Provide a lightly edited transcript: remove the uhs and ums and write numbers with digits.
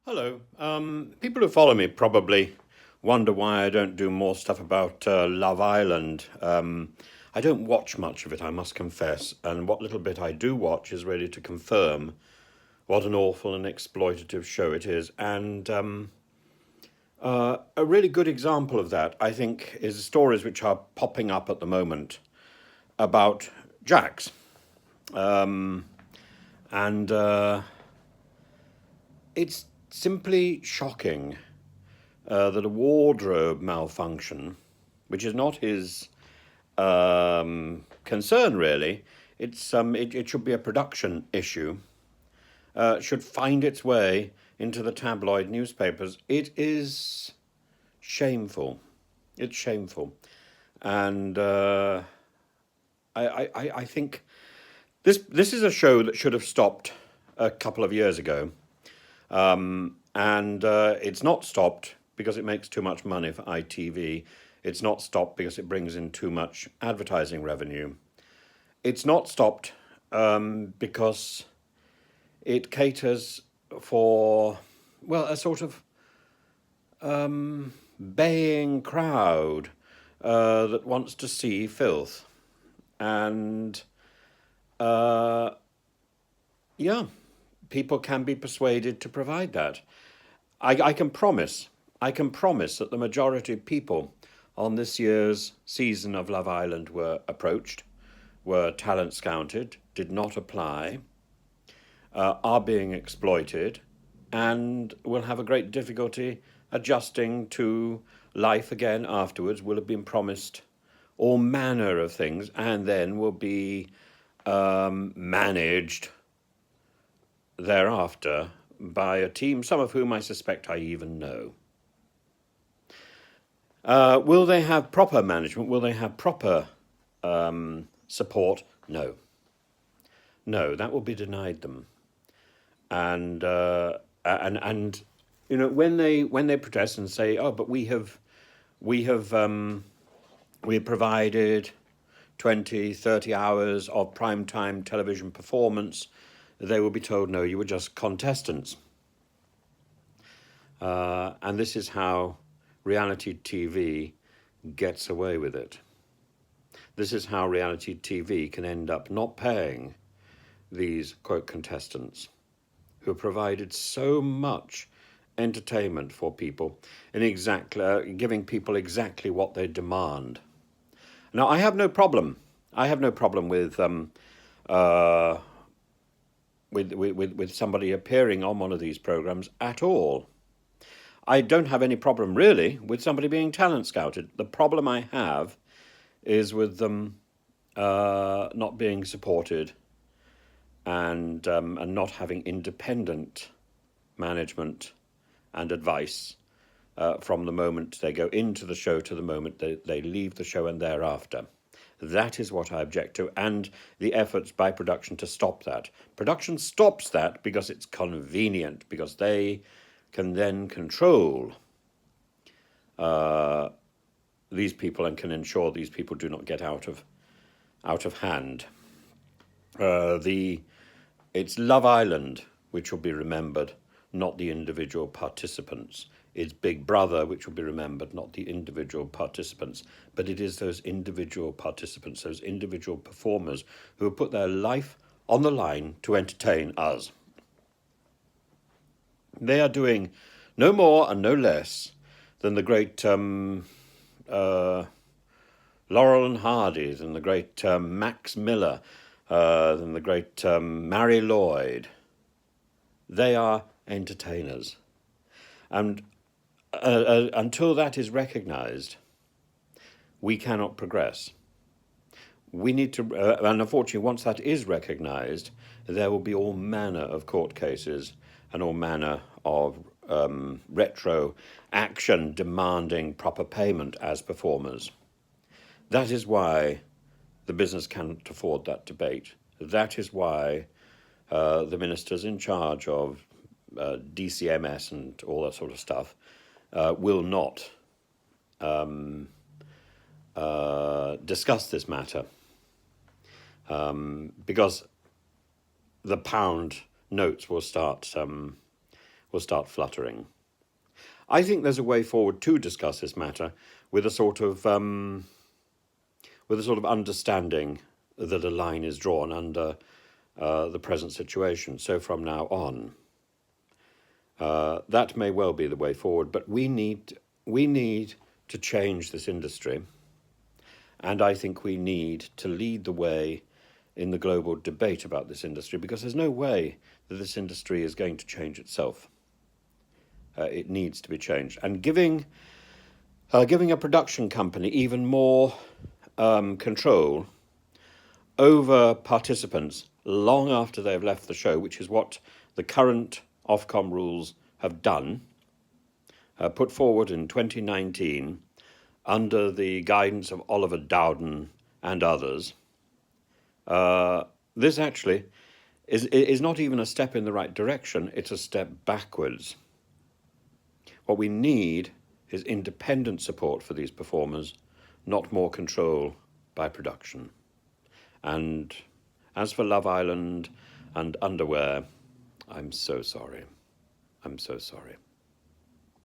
Hello. People who follow me probably wonder why I don't do more stuff about Love Island. I don't watch much of it, I must confess, and what little bit I do watch is really to confirm what an awful and exploitative show it is. And a really good example of that, I think, is the stories which are popping up at the moment about Jaques. And it's simply shocking that a wardrobe malfunction, which is not his concern really, it should be a production issue, should find its way into the tabloid newspapers. It is shameful. It's shameful, and I think this is a show that should have stopped a couple of years ago. And it's not stopped because it makes too much money for ITV. It's not stopped because it brings in too much advertising revenue. It's not stopped because it caters for, well, a sort of baying crowd that wants to see filth. And yeah, people can be persuaded to provide that. I can promise, that the majority of people on this year's season of Love Island were approached, were talent scouted, did not apply, are being exploited, and will have a great difficulty adjusting to life again afterwards, will have been promised all manner of things, and then will be managed thereafter by a team, some of whom I suspect I even know. Will they have proper management? Will they have proper support? No. No, that will be denied them. And you know, when they protest and say, oh, but we have provided 20, 30 hours of primetime television performance, they will be told, no, you were just contestants. And this is how reality TV gets away with it. This is how reality TV can end up not paying these, quote, contestants who have provided so much entertainment for people in giving people exactly what they demand. Now, I have no problem. With somebody appearing on one of these programs at all. I don't have any problem really with somebody being talent scouted. The problem I have is with them not being supported and not having independent management and advice from the moment they go into the show to the moment they leave the show and thereafter. That is what I object to, and the efforts by production to stop that. Production stops that because it's convenient, because they can then control these people and can ensure these people do not get out of hand. It's Love Island which will be remembered, not the individual participants. It's Big Brother which will be remembered, not the individual participants. But it is those individual participants, those individual performers who have put their life on the line to entertain us. They are doing no more and no less than the great Laurel and Hardy, than the great Max Miller, than the great Mary Lloyd. They are entertainers. And until that is recognised, we cannot progress. We need to, and unfortunately, once that is recognised, there will be all manner of court cases and all manner of retro action demanding proper payment as performers. That is why the business cannot afford that debate. That is why the ministers in charge of DCMS and all that sort of stuff will not discuss this matter because the pound notes will start will start fluttering. I think there's a way forward to discuss this matter with a sort of understanding that a line is drawn under the present situation. So from now on, that may well be the way forward. But we need to change this industry, and I think we need to lead the way in the global debate about this industry, because there's no way that this industry is going to change itself. It needs to be changed, and giving a production company even more control over participants long after they've left the show, which is what the current Ofcom rules have done, put forward in 2019 under the guidance of Oliver Dowden and others. This actually is not even a step in the right direction, it's a step backwards. What we need is independent support for these performers, not more control by production. And as for Love Island and underwear, I'm so sorry. I'm so sorry.